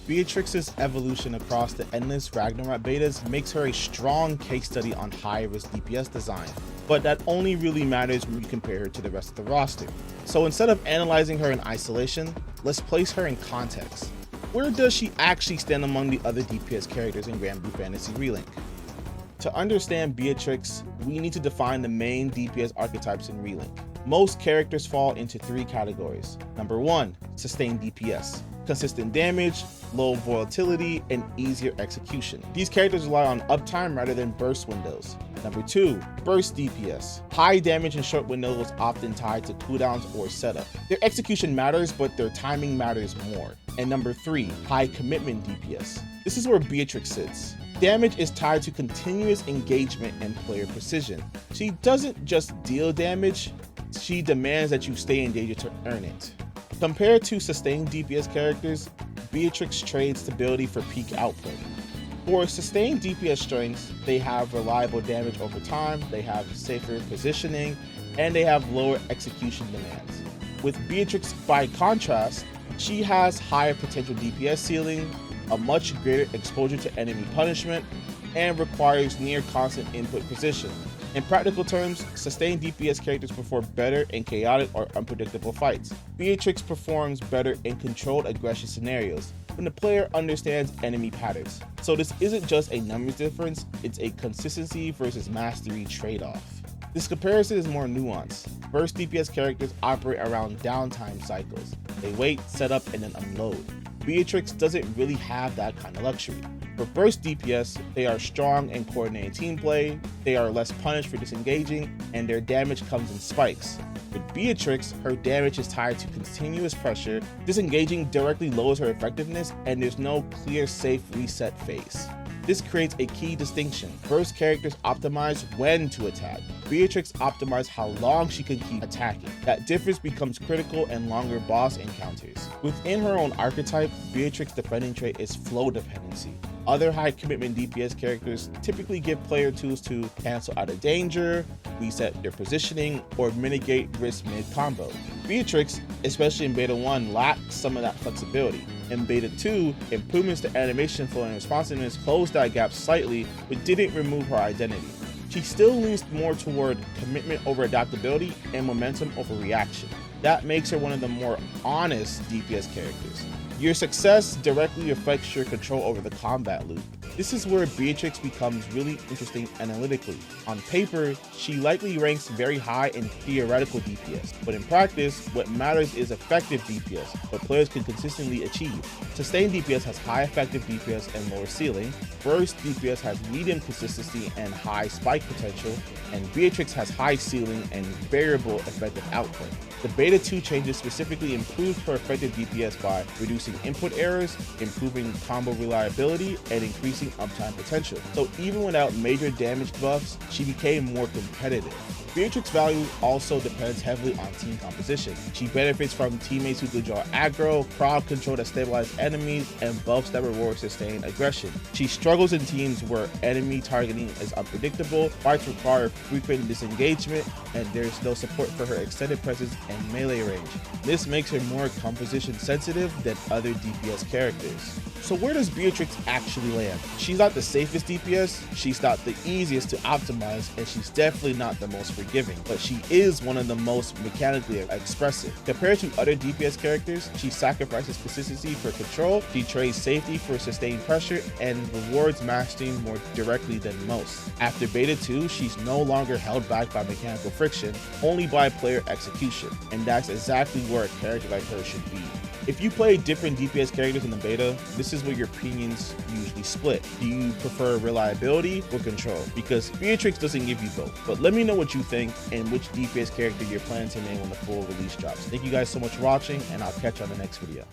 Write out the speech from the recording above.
Beatrix's evolution across the endless Ragnarok betas makes her a strong case study on high-risk DPS design, but that only really matters when you compare her to the rest of the roster. So instead of analyzing her in isolation, let's place her in context. Where does she actually stand among the other DPS characters in Grand Blue Fantasy Relink? To understand Beatrix, we need to define the main DPS archetypes in Relink. Most characters fall into three categories. Number 1, sustained DPS. Consistent damage, low volatility, and easier execution. These characters rely on uptime rather than burst windows. Number 2, burst DPS. High damage and short windows often tied to cooldowns or setup. Their execution matters, but their timing matters more. And number 3, high commitment DPS. This is where Beatrix sits. Damage is tied to continuous engagement and player precision. She doesn't just deal damage, she demands that you stay engaged to earn it. Compared to sustained DPS characters, Beatrix trades stability for peak output. For sustained DPS strengths, they have reliable damage over time, they have safer positioning, and they have lower execution demands. With Beatrix, by contrast, she has higher potential DPS ceiling, a much greater exposure to enemy punishment, and requires near constant input precision. In practical terms, sustained DPS characters perform better in chaotic or unpredictable fights. Beatrix performs better in controlled aggression scenarios, when the player understands enemy patterns. So this isn't just a numbers difference, it's a consistency versus mastery trade-off. This comparison is more nuanced. Burst DPS characters operate around downtime cycles. They wait, set up, and then unload. Beatrix doesn't really have that kind of luxury. For burst DPS, they are strong in coordinated team play, they are less punished for disengaging, and their damage comes in spikes. With Beatrix, her damage is tied to continuous pressure, disengaging directly lowers her effectiveness, and there's no clear safe reset phase. This creates a key distinction. Burst characters optimize when to attack. Beatrix optimizes how long she can keep attacking. That difference becomes critical in longer boss encounters. Within her own archetype, Beatrix's defending trait is flow dependency. Other high commitment DPS characters typically give player tools to cancel out of danger, reset their positioning, or mitigate risk mid-combo. Beatrix, especially in Beta 1, lacks some of that flexibility. In Beta 2, improvements to animation flow and responsiveness closed that gap slightly, but didn't remove her identity. She still leans more toward commitment over adaptability and momentum over reaction. That makes her one of the more honest DPS characters. Your success directly affects your control over the combat loop. This is where Beatrix becomes really interesting analytically. On paper, she likely ranks very high in theoretical DPS, but in practice, what matters is effective DPS, what players can consistently achieve. Sustained DPS has high effective DPS and lower ceiling, burst DPS has medium consistency and high spike potential, and Beatrix has high ceiling and variable effective output. The Beta 2 changes specifically improved her effective DPS by reducing input errors, improving combo reliability, and increasing uptime potential. So even without major damage buffs, she became more competitive. Beatrix's value also depends heavily on team composition. She benefits from teammates who can draw aggro, crowd control that stabilize enemies, and buffs that reward sustained aggression. She struggles in teams where enemy targeting is unpredictable, fights require frequent disengagement, and there's no support for her extended presence and melee range. This makes her more composition sensitive than other DPS characters. So where does Beatrix actually land? She's not the safest DPS, she's not the easiest to optimize, and she's definitely not the most forgiving, but she is one of the most mechanically expressive. Compared to other DPS characters, she sacrifices consistency for control, she trades safety for sustained pressure, and rewards mastery more directly than most. After Beta 2, she's no longer held back by mechanical friction, only by player execution, and that's exactly where a character like her should be. If you play different DPS characters in the beta, this is where your opinions usually split. Do you prefer reliability or control? Because Beatrix doesn't give you both. But let me know what you think and which DPS character you're planning to name when the full release drops. Thank you guys so much for watching, and I'll catch you on the next video.